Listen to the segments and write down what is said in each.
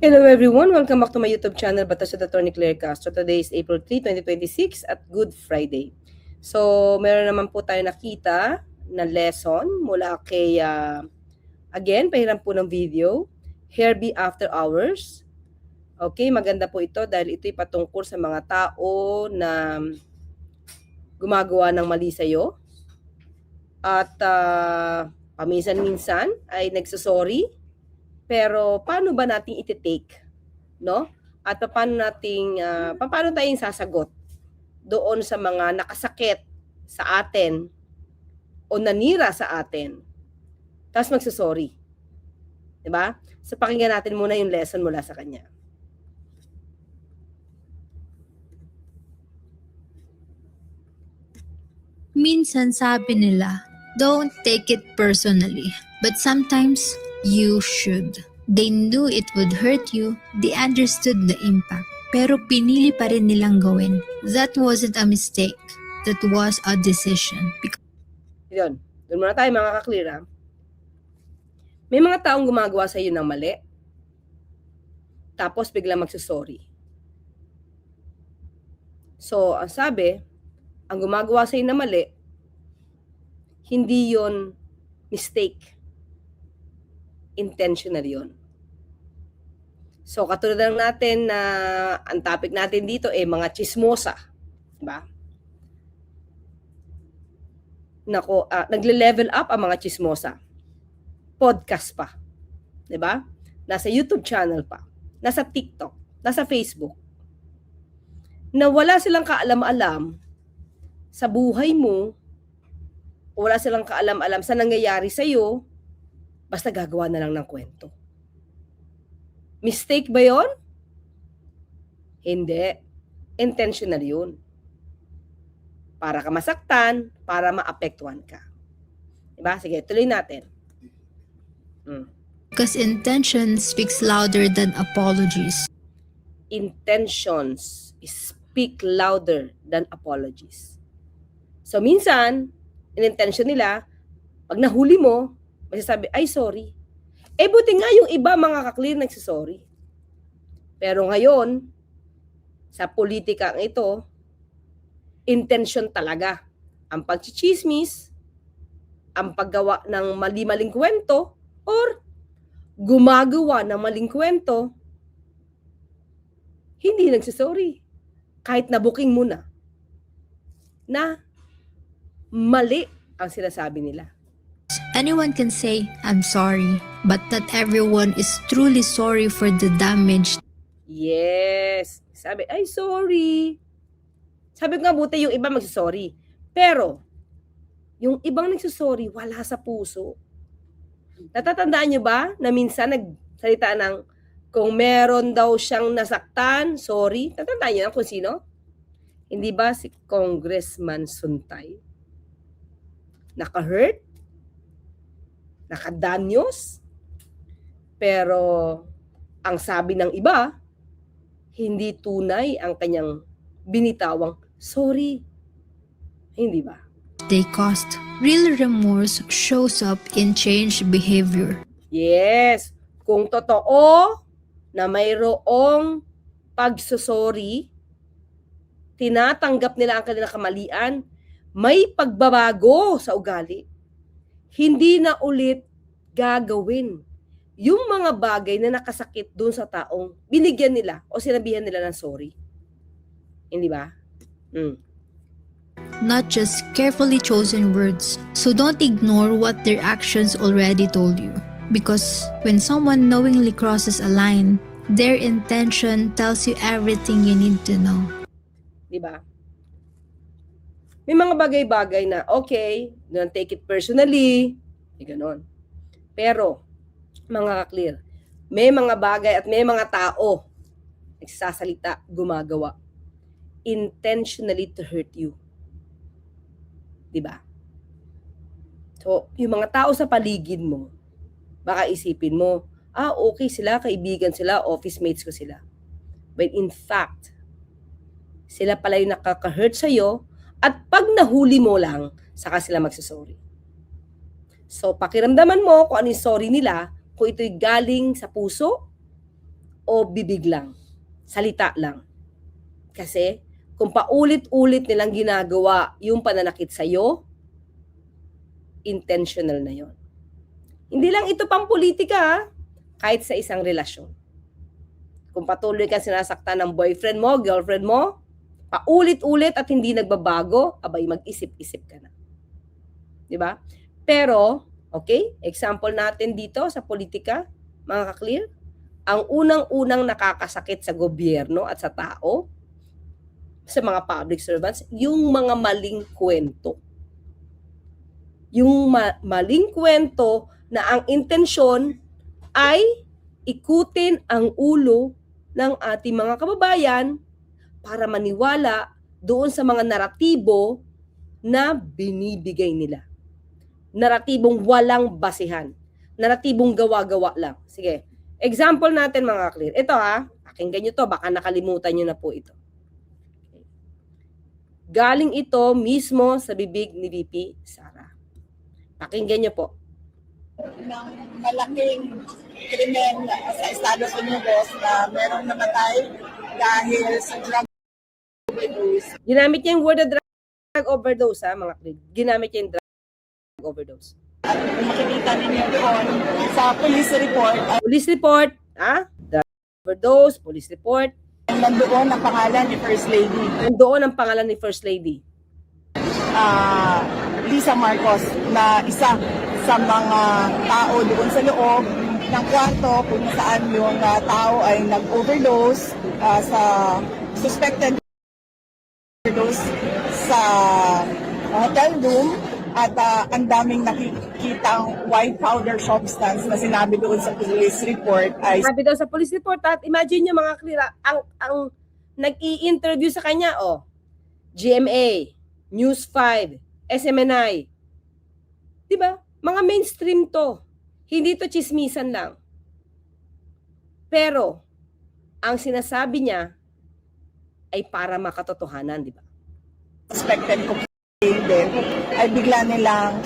Hello everyone, welcome back to my YouTube channel, Batas at Attorney Claire Castro. Today is April 3, 2026 at Good Friday. So, meron naman po tayo nakita na lesson mula kay, again, pahiram po ng video, Herbie After Hours. Okay, maganda po ito dahil ito'y patungkol sa mga tao na gumagawa ng mali sa'yo. At paminsan-minsan ay nagsasorry. Pero paano ba natin iti-take, no? At paano tayong sasagot doon sa mga nakasakit sa atin o nanira sa atin. Tapos magsasorry. 'Di ba? So pakinggan natin muna yung lesson mula sa kanya. Minsan sabi nila, don't take it personally. But sometimes, you should. They knew it would hurt you. They understood the impact. Pero pinili pa rin nilang gawin. That wasn't a mistake. That was a decision. Yun. Doon muna tayo mga ka-clear, ha? May mga taong gumagawa sa iyo ng mali. Tapos biglang magsasorry. So, ang sabi, ang gumagawa sa iyo ng mali, hindi yon mistake. Intentional yon. So, katulad lang natin na ang topic natin dito ay mga chismosa. Diba? Nako, nagle-level up ang mga chismosa. Podcast pa. Diba? Nasa YouTube channel pa. Nasa TikTok. Nasa Facebook. Na wala silang kaalam-alam sa buhay mo, wala silang kaalam-alam sa nangyayari sa'yo, basta gagawa na lang ng kwento. Mistake ba yon? Hindi. Intentional yun. Para ka masaktan, para maapektuhan ka. Diba? Sige, tuloy natin. Because intention speaks louder than apologies. Intentions speak louder than apologies. So, minsan, in-intention nila, pag nahuli mo, masasabi, ay, sorry. Eh, buti nga yung iba, mga ka-clear, nagsasorry. Pero ngayon, sa politika ito, intention talaga. Ang pagchichismis, ang paggawa ng mali-maling kwento, or gumagawa ng maling kwento, hindi nagsasorry. Kahit nabuking mo na mali ang sinasabi nila. Anyone can say, I'm sorry, but not everyone is truly sorry for the damage. Yes. Sabi, ay, sorry. Sabi ko nga, buti yung iba magsasorry. Pero, yung ibang nagsasorry, wala sa puso. Natatandaan nyo ba na minsan nagsalita ng kung meron daw siyang nasaktan, sorry. Natatandaan nyo kung sino? Hindi ba si Congressman Suntay? Naka-hurt? Nakadanyos? Pero, ang sabi ng iba, hindi tunay ang kanyang binitawang sorry. Hindi ba? They cost. Real remorse shows up in changed behavior. Yes. Kung totoo na mayroong pagsusori, tinatanggap nila ang kanilang kamalian, may pagbabago sa ugali. Hindi na ulit gagawin yung mga bagay na nakasakit dun sa taong binigyan nila o sinabihan nila ng sorry. Hindi ba? Not just carefully chosen words. So don't ignore what their actions already told you. Because when someone knowingly crosses a line, their intention tells you everything you need to know. Di ba? May mga bagay-bagay na, okay, don't take it personally, ganon. Pero, mga clear, may mga bagay at may mga tao nagsasalita, gumagawa intentionally to hurt you. Diba? So, yung mga tao sa paligid mo, baka isipin mo, okay sila, kaibigan sila, office mates ko sila. But in fact, sila pala yung nakaka-hurt sa'yo at pag nahuli mo lang, saka sila magsasorry. So, pakiramdaman mo kung ano yung sorry nila, kung ito'y galing sa puso o bibig lang, salita lang. Kasi kung paulit-ulit nilang ginagawa yung pananakit sa'yo, intentional na yon. Hindi lang ito pang politika, ha? Kahit sa isang relasyon. Kung patuloy kang sinasaktan ng boyfriend mo, girlfriend mo, paulit-ulit at hindi nagbabago, abay mag-isip-isip ka na. Di ba? Pero, okay, example natin dito sa politika, mga ka-clear, ang unang-unang nakakasakit sa gobyerno at sa tao, sa mga public servants, yung mga maling kwento. Yung maling kwento na ang intensyon ay ikutin ang ulo ng ating mga kababayan para maniwala doon sa mga naratibo na binibigay nila. Naratibong walang basihan. Naratibong gawa-gawa lang. Sige, example natin mga clear. Ito ha, pakinggan nyo to, baka nakalimutan nyo na po ito. Galing ito mismo sa bibig ni VP Sara. Pakinggan nyo po. Ng malaking krimen sa Estados Unidos na merong namatay dahil sa drug overdose. Ginamit niya yung word na drug overdose, ha, mga clear. Ginamit niya yung drug overdose. At kung makikita ninyo doon sa police report, Police report, ha? Drug overdose, police report. nandoon ang pangalan ni First Lady Nandoon ang pangalan ni First Lady. Lisa Marcos na isa sa mga tao doon sa loob ng kwarto kung saan yung tao ay nag-overdose sa suspected overdose sa hotel room at ang daming nakikitang white powder substance na sinabi doon sa police report ay Sabi daw sa police report, at imagine nyo mga clear, ang nag-i-interview sa kanya, GMA, News 5, SMNI. Diba? Mga mainstream to. Hindi to chismisan lang. Pero, ang sinasabi niya ay para makatotohanan, di ba? suspected din ay bigla nilang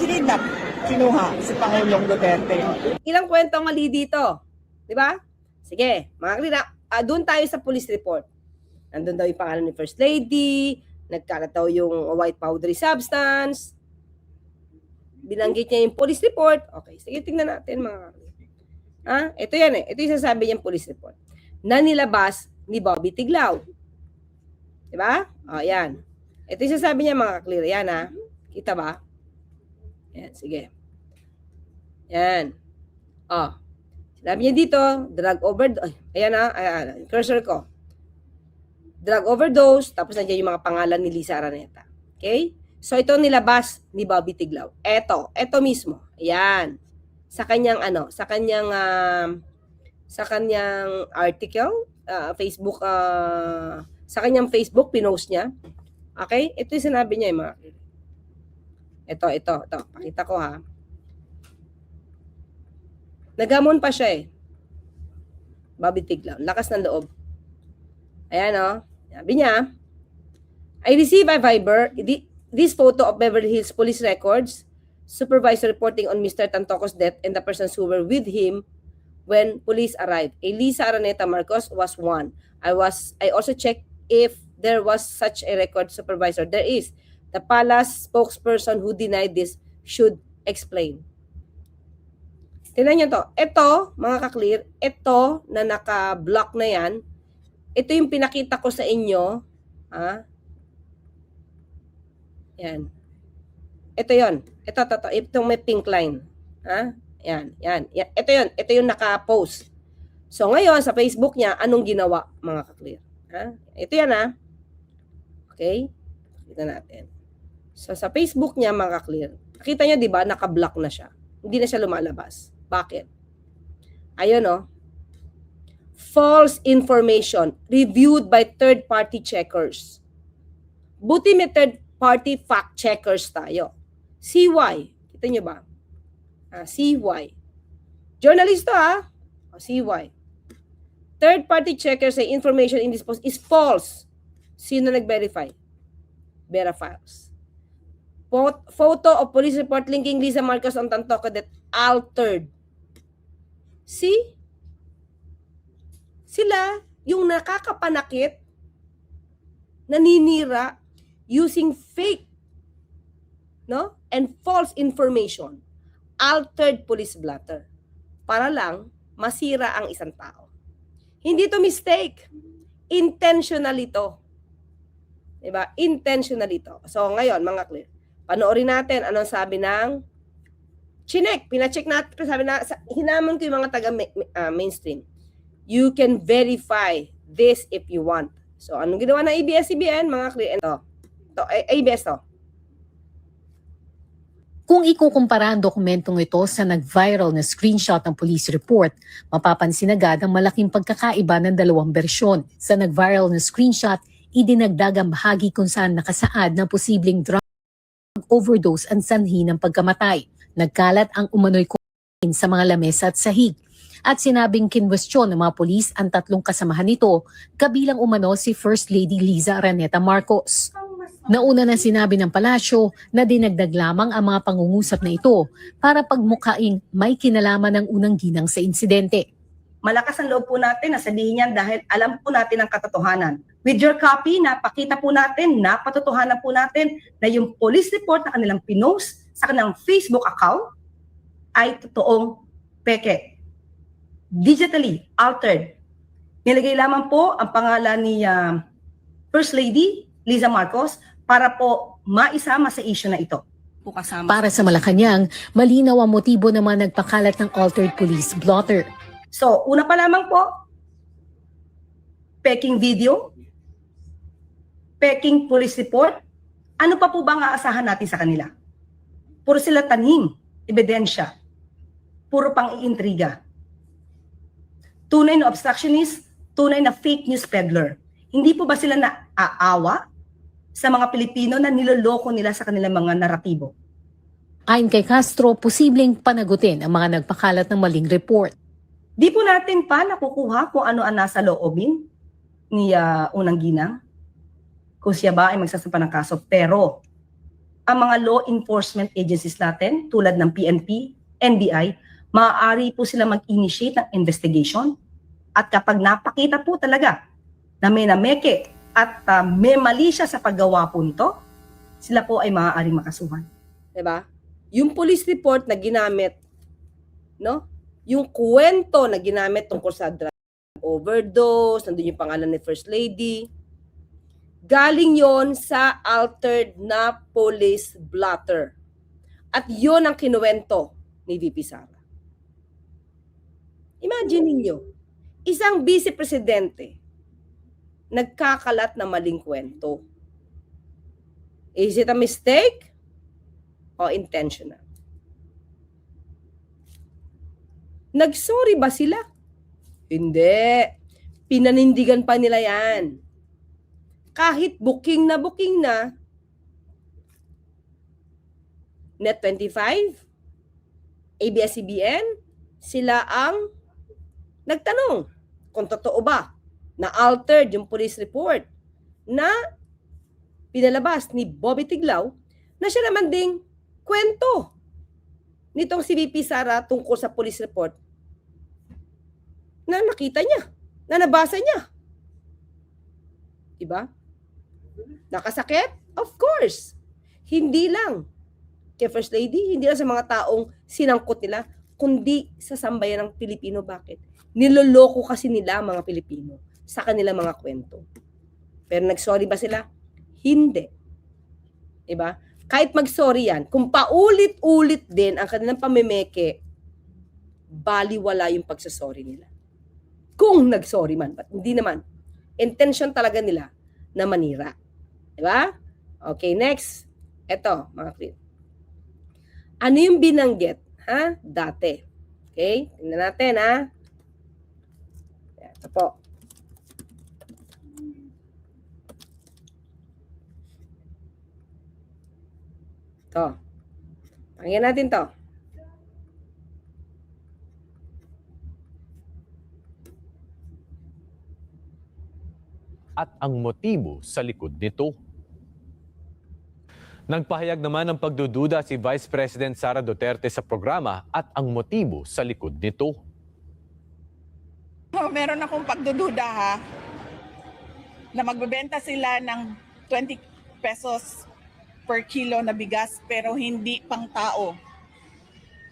kinuha si Pangulong Duterte. Ilang kwento ang mali dito. Di ba? Sige, mga clear, doon tayo sa police report. Nandun daw yung pangalan ni First Lady, nagkalat daw yung white powdery substance, binanggit niya yung police report. Okay, sige, tingnan natin mga clear. Ito yan eh. Ito yung sasabi niyang police report. Na nilabas ni Bobby Tiglao. Di ba? Yan. Ito yung sasabi niya mga clear. Yan ha. Kita ba? Yan, sige. Yan. Sinabi niya dito, drug overdose. Ayan ha. Ayan, cursor ko. Drug overdose. Tapos nandiyan yung mga pangalan ni Lisa Araneta. Okay? So ito nilabas ni Bobby Tiglao. Ito mismo. Ayan. Sa kanyang sa kanyang article, Facebook, sa kanyang Facebook pinost niya. Okay? Ito yung sinabi niya, mga. Ito. Pakita ko ha. Nagamon pa siya eh. Bobby Tiglao. Lakas ng loob. Ayan Sabi niya, I received a Viber, this photo of Beverly Hills police records, supervisor reporting on Mr. Tantoco's death and the persons who were with him when police arrived. Elisa Araneta Marcos was one. I also checked if there was such a record supervisor. There is. The palace spokesperson who denied this should explain. Tingnan nyo to. Ito, mga ka-clear, ito na naka-block na yan, ito yung pinakita ko sa inyo. Yan. Ito yon. Ito. Itong may pink line. Yan. Ito yon. Ito yung naka-post. So ngayon, sa Facebook niya, anong ginawa, mga ka-clear? Ito yan Okay? Kita natin. So sa Facebook niya, mga ka-clear, nakita niyo, di ba, naka-block na siya. Hindi na siya lumalabas. Bakit? Ayun false information reviewed by third-party checkers. Buti may third-party fact checkers tayo. CY. Kita nyo ba? CY. Journalist to CY. Third-party checkers say information in this post is false. Sino nag-verify? Verifies. Photo of police report linking Lisa Marcos on Tantoco that altered. See? Sila yung nakakapanakit, naninira using fake, no? And false information, altered police blotter, para lang masira ang isang tao. Hindi to mistake. Intentional ito. Diba? Intentional ito. So ngayon, mga clear, panoorin natin anong sabi ng Chinek. Pina-check natin, sabi na, hinamon ko yung mga taga-mainstream. You can verify this if you want. So anong ginawa ng ABS-CBN, mga clear? Ito, ABS to. Kung ikukumpara ang dokumentong ito sa nag-viral na screenshot ng police report, mapapansin agad ang malaking pagkakaiba ng dalawang bersyon. Sa nag-viral na screenshot, idinagdag ang bahagi kung saan nakasaad na posibleng drug overdose ang sanhi ng pagkamatay. Nagkalat ang umano'y cocaine sa mga lamesa at sahig. At sinabing kinwestiyon ng mga pulis ang tatlong kasamahan nito, kabilang umano si First Lady Liza Araneta Marcos. Nauna na sinabi ng palasyo na dinagdag lamang ang mga pangungusap na ito para pagmukaing may kinalaman ng unang ginang sa insidente. Malakas ang loob po natin na sabihin yan dahil alam po natin ang katotohanan. With your copy, napakita po natin, napatotohanan po natin na yung police report na kanilang pinost sa kanilang Facebook account ay totoong peke. Digitally altered. Nilagay lamang po ang pangalan ni First Lady Liza Marcos para po maisama sa issue na ito. Para sa Malacanang, malinaw ang motibo ng mga nagpakalat ng altered police blotter. So, una pa lamang po, peking video, peking police report, ano pa po ba ang aasahan natin sa kanila? Puro sila tanim, ebidensya, puro pang iintriga. Tunay na obstructionist, tunay na fake news peddler. Hindi po ba sila naaawa sa mga Pilipino na niloloko nila sa kanilang mga naratibo? Ayon kay Castro, posibleng panagutin ang mga nagpakalat ng maling report. Di po natin pa nakukuha kung ano ang nasa loobin ni Unang Ginang, kung siya ba ay magsasampa ng kaso. Pero ang mga law enforcement agencies natin, tulad ng PNP, NBI, maaari po sila mag-initiate ng investigation. At kapag napakita po talaga na may nameke at may mali siya sa paggawa po nito, sila po ay maaaring makasuhan. Diba? Yung police report na ginamit, no? Yung kwento na ginamit tungkol sa drug overdose, nandun yung pangalan ni First Lady, galing yon sa altered na police blotter. At yon ang kinuwento ni VP Sara. Imagine niyo, isang vice-presidente nagkakalat na maling kwento. Is it a mistake o intentional? Nagsorry ba sila? Hindi. Pinanindigan pa nila yan. Kahit booking na, Net25, ABS-CBN, sila ang nagtanong kung totoo ba na altered yung police report na pinalabas ni Bobby Tiglao na siya naman ding kwento nitong si VP Sara tungkol sa police report na nakita niya, na nabasa niya. Diba? Nakasakit? Of course. Hindi lang kay First Lady, hindi lang sa mga taong sinangkot nila, kundi sa sambayan ng Pilipino. Bakit? Niloloko kasi nila mga Pilipino sa kanilang mga kwento. Pero nagsorry ba sila? Hindi. Diba? Kahit mag-sorry yan, kung paulit-ulit din ang kanilang pamemeke, baliwala yung pagsasorry nila. Kung nag-sorry man, but hindi naman. Intention talaga nila na manira. Diba? Okay, next. Ito, mga clear. Ano yung binanggit? Ha? Dati. Okay? Tingnan natin, ha? Ito po. Ito. Pakinggan natin to. At ang motibo sa likod nito. Nagpahayag naman ng pagdududa si Vice President Sara Duterte sa programa at ang motibo sa likod nito. Meron akong pagdududa ha, na magbebenta sila ng 20 pesos per kilo na bigas pero hindi pang tao,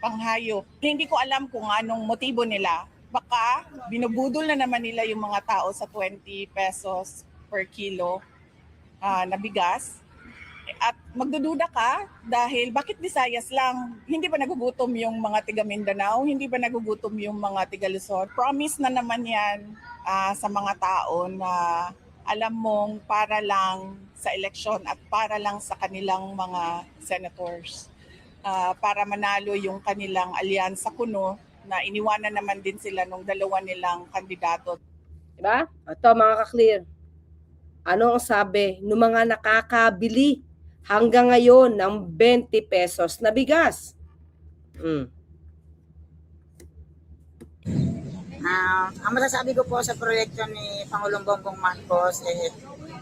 pang hayop. Hindi ko alam kung anong motibo nila. Baka binubudol na naman nila yung mga tao sa 20 pesos per kilo na bigas. At magdududa ka dahil bakit Visayas lang? Hindi ba nagugutom yung mga tiga Mindanao? Hindi ba nagugutom yung mga tiga Luzon? Promise na naman yan sa mga tao na alam mong para lang sa eleksyon at para lang sa kanilang mga senators. Para manalo yung kanilang alyansa kuno na iniwanan naman din sila nung dalawa nilang kandidato. Diba? Ito mga ka-clear. Ano ang sabi ng mga nakakabili hanggang ngayon ng 20 pesos na bigas? Ang masasabi ko po sa proyekto ni Pangulong Bongbong Marcos,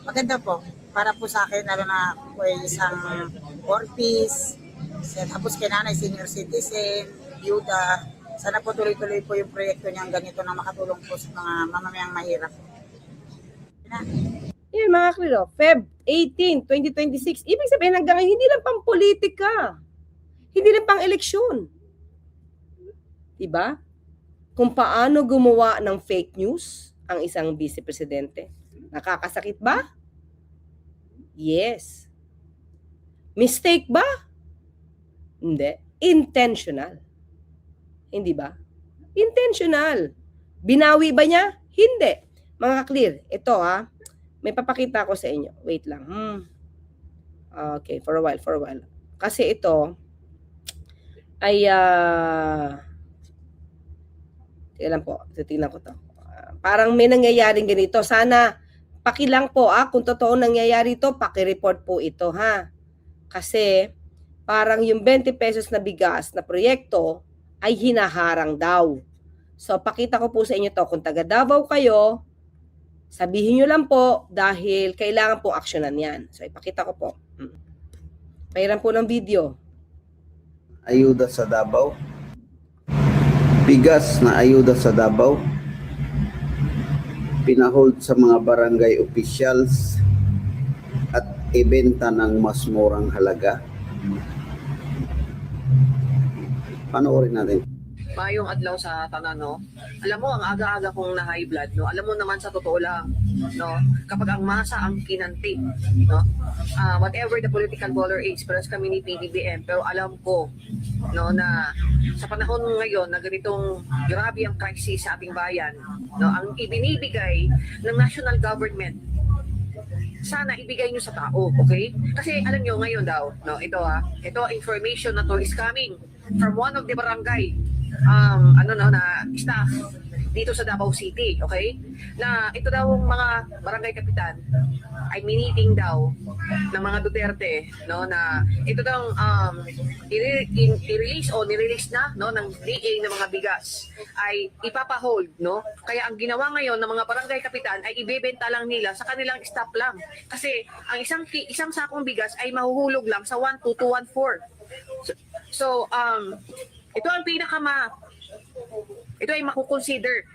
maganda po. Para po sa akin, lalo na po isang orphis, tapos kay nanay, senior citizen, yuda. Sana po tuloy-tuloy po yung proyekto niyang ganito na makatulong po sa mga mamamayang mahirap. Yan mga kliro, Feb 18, 2026. Ibig sabihin hanggang ngayon, hindi lang pang politika. Hindi lang pang eleksyon. Diba? Kung paano gumawa ng fake news ang isang vice-presidente. Nakakasakit ba? Yes. Mistake ba? Hindi. Intentional. Hindi ba? Intentional. Binawi ba niya? Hindi. Mga clear, ito may papakita ko sa inyo. Wait lang. Okay, for a while. Kasi ito ay tingnan po, titingnan ko to. Parang may nangyayaring ganito. Sana pakilang po kung totoo nangyayari ito, paki-report po ito Kasi parang yung 20 pesos na bigas na proyekto ay hinaharang daw. So pakita ko po sa inyo to. Kung taga Davao kayo, sabihin nyo lang po dahil kailangan pong aksyonan yan. So, ipakita ko po. Pahiram po ng video. Ayuda sa Davao. Bigas na ayuda sa Davao. Pinahold sa mga barangay officials at ibenta ng mas murang halaga. Panoorin natin. Mayong adlaw sa tanan, no? Alam mo, ang aga-aga kong na high blood, no? Alam mo naman sa totoo lang, no? Kapag ang masa ang kinanti, no? Whatever the political color is, pero kami ni PBBM, pero alam ko, no, na sa panahon ngayon na ganitong grabe ang crisis sa ating bayan, no? Ang ibinibigay ng national government, sana ibigay nyo sa tao, okay? Kasi alam nyo ngayon daw, no, ito information na to is coming from one of the barangay na staff dito sa Davao City, okay? Na ito daw ang mga barangay kapitan ay miniting daw ng mga Duterte, no, na ito daw nirelease na, no, ng DA ng mga bigas ay ipapahold, no? Kaya ang ginawa ngayon ng mga barangay kapitan ay ibebenta lang nila sa kanilang staff lang. Kasi ang isang sakong bigas ay mahuhulog lang sa 12214. So ito ang ito ay makukonsider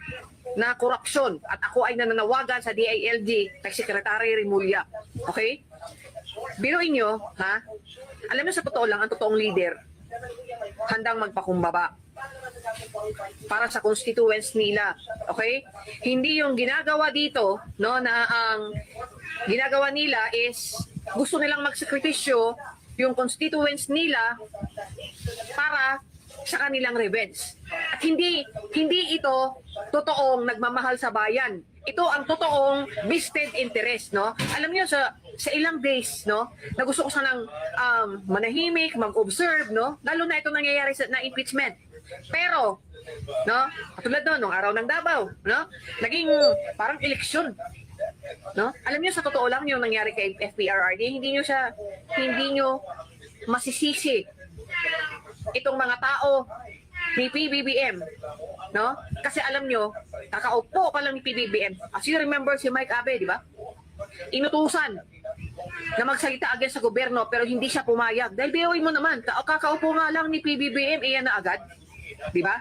na korupsyon at ako ay nananawagan sa DILG kay Secretary Remulla. Okay? Biruin nyo, alam nyo sa totoo lang, ang totoong leader handang magpakumbaba para sa constituents nila. Okay? Hindi yung ginagawa dito, no, na ang ginagawa nila is gusto nilang magsakripisyo yung constituents nila para sa kanilang revenge. At hindi ito totoong nagmamahal sa bayan. Ito ang totoong vested interest, no? Alam niyo sa ilang days, no, na gusto ko sanang manahimik, mag-observe, no? Lalo na ito nangyayari na impeachment. Pero, no, katulad nung araw ng Davao, no? Naging parang eleksyon. No? Alam niyo sa totoo lang yung nangyari kay FPRRD, hindi niyo masisisi itong mga tao ni PBBM, no? Kasi alam nyo, kakaupo pa lang ni PBBM. As you remember si Mike Abe, di ba? Inutusan na magsalita against sa gobyerno pero hindi siya pumayag. Dahil biyoy mo naman, kakaupo nga lang ni PBBM, iyan na agad. Di ba?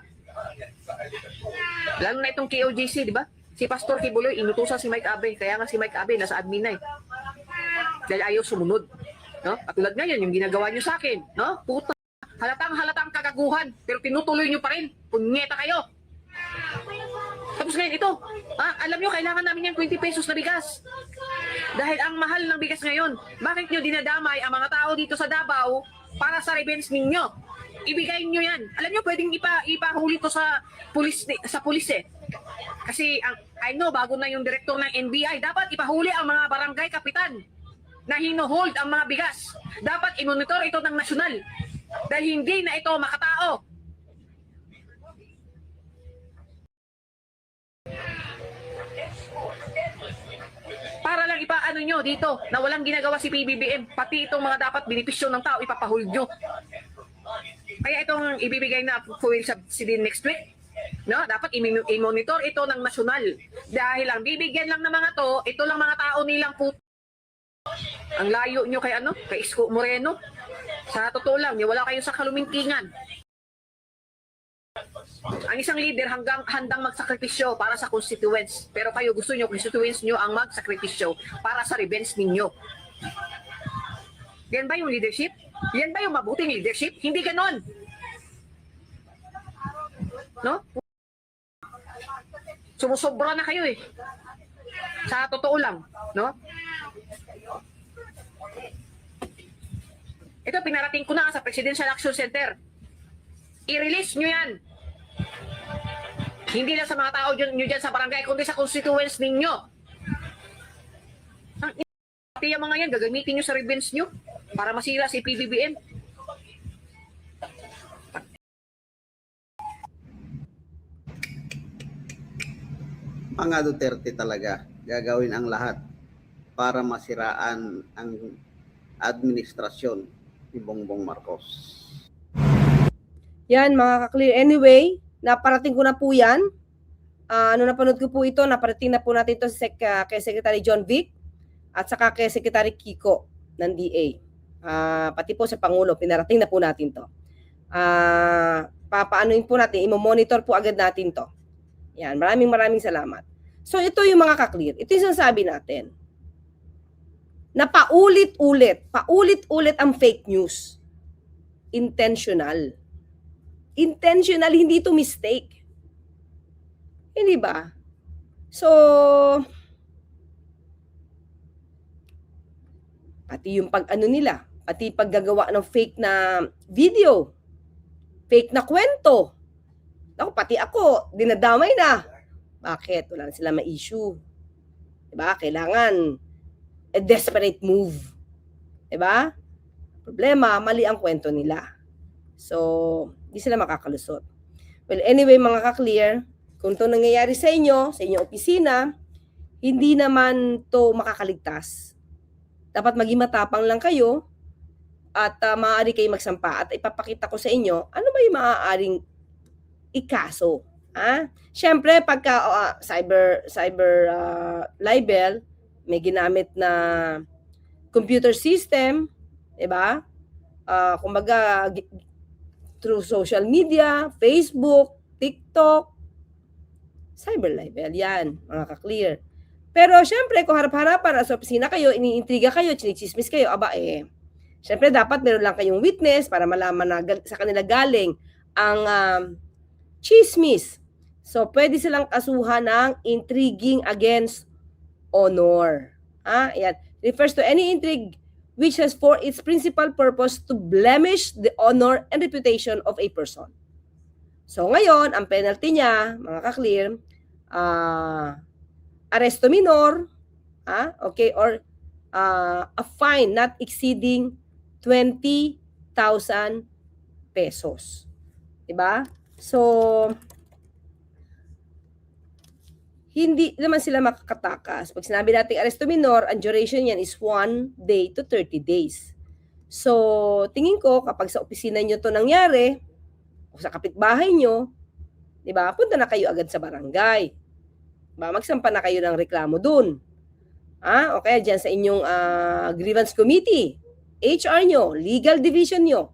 Lalo na itong KOJC, di ba? Si Pastor Kibuloy, inutusan si Mike Abe. Kaya nga si Mike Abe, nasa admin na eh. Dahil ayaw sumunod. No? Katulad ngayon, yung ginagawa nyo sa akin. No? Puta, halatang kagaguhan. Pero tinutuloy nyo pa rin. Punyeta kayo. Tapos ngayon ito, alam nyo, kailangan namin yung 20 pesos na bigas. Dahil ang mahal ng bigas ngayon, bakit nyo dinadamay ang mga tao dito sa Davao para sa revenge ninyo? Ibigay nyo yan. Alam nyo, pwedeng ipahuli to sa pulis eh. Kasi I know, bago na yung direktor ng NBI, dapat ipahuli ang mga barangay kapitan na hino-hold ang mga bigas. Dapat i-monitor ito ng nasyonal. Dahil hindi na ito makatao. Para lang ipaano nyo dito na walang ginagawa si PBBM, pati itong mga dapat benepisyo ng tao, ipapahold nyo. Kaya itong ibibigay na fuel subsidy next week, no? Dapat i-monitor ito ng nasyonal. Dahil ang bibigyan lang ng mga to, ito lang mga tao nilang ang layo nyo kay Isko Moreno. Sa totoo lang, wala kayo sa kalumintingan. Ang isang leader handang magsakripisyo para sa constituents. Pero kayo gusto nyo, constituents nyo ang magsakripisyo para sa revenge ninyo. Yan ba yung leadership? Yan ba yung mabuting leadership? Hindi ganon. No? Sumusobra na kayo eh. Sa totoo lang. No? Ito, pinarating ko na sa Presidential Action Center. I-release nyo yan. Hindi lang sa mga tao nyo dyan sa barangay, kundi sa constituents ninyo. Pati yung mga yan, gagamitin nyo sa revenge nyo para masira si PBBM. Mga Duterte talaga gagawin ang lahat para masiraan ang administrasyon ni Bongbong Marcos. Yan mga ka-clear. Anyway, naparating ko na po yan. Napanood ko po ito, naparating na po natin ito kay Secretary John Vic at saka kay Secretary Kiko ng DA. Pati po sa Pangulo, pinarating na po natin to. Papaanoin po natin, imo-monitor po agad natin to. Yan, maraming salamat. So ito yung mga ka-clear. Ito yung sinasabi natin. Na paulit-ulit ang fake news. Intentional. Intentional, hindi to mistake. Hindi ba? So, pati yung pag-ano nila, pati paggagawa ng fake na video, fake na kwento. Ako, pati ako, dinadamay na. Bakit? Wala na sila ma-issue. Diba? Kailangan a desperate move. Diba? Problema, mali ang kwento nila. So, di sila makakalusot. Well, anyway, mga ka-clear, kung ito nangyayari sa inyong opisina, hindi naman to makakaligtas. Dapat maging matapang lang kayo at maaari kayo magsampa at ipapakita ko sa inyo ano ba yung maaaring ikaso. Siyempre, pagka cyber libel, may ginamit na computer system, diba? Kumbaga, through social media, Facebook, TikTok, cyber libel, yan, mga ka-clear. Pero syempre, kung harap-harapan sa opisina kayo, iniintriga kayo, chinichismis kayo, syempre dapat meron lang kayong witness para malaman na sa kanila galing ang chismis. So, pwede silang kasuhan ng intriguing against honor. Yan. Refers to any intrigue which has for its principal purpose to blemish the honor and reputation of a person. So, ngayon, ang penalty niya, mga ka-clear, arresto minor, okay, or a fine not exceeding 20,000 pesos. Diba? So, hindi naman sila makakatakas. Pag sinabi natin arresto minor, ang duration yan is 1 day to 30 days. So, tingin ko, kapag sa opisina nyo to nangyari, o sa kapitbahay nyo, di ba, punta na kayo agad sa barangay. Diba, magsampa na kayo ng reklamo dun. O kaya dyan sa inyong grievance committee, HR nyo, legal division nyo.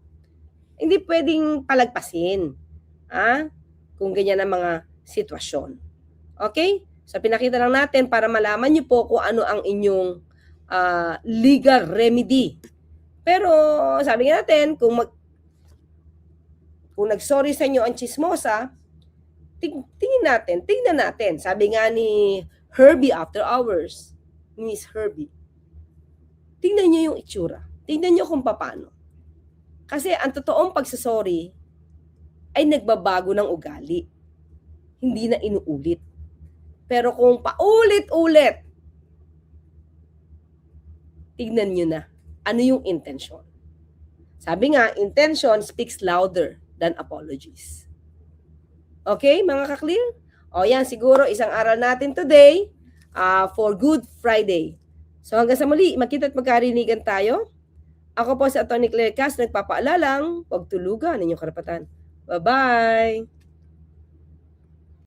Hindi pwedeng palagpasin. Kung ganyan ang mga sitwasyon. Okay? So pinakita lang natin para malaman niyo po kung ano ang inyong legal remedy. Pero sabi nga natin, kung nag-sorry sa inyo ang chismosa, tingnan natin. Sabi nga ni Herbie After Hours, Miss Herbie, tingnan niyo yung itsura. Tingnan niyo kung paano. Kasi ang totoong pagsasorry ay nagbabago ng ugali. Hindi na inuulit. Pero kung paulit-ulit, tignan nyo na ano yung intention. Sabi nga, intention speaks louder than apologies. Okay, mga ka-clear? O yan, siguro isang aral natin today for Good Friday. So hanggang sa muli, magkita at magkarinigan tayo. Ako po si Atty. Claire Cas, nagpapaalalang, huwag tulugan ang inyong karapatan. Bye-bye!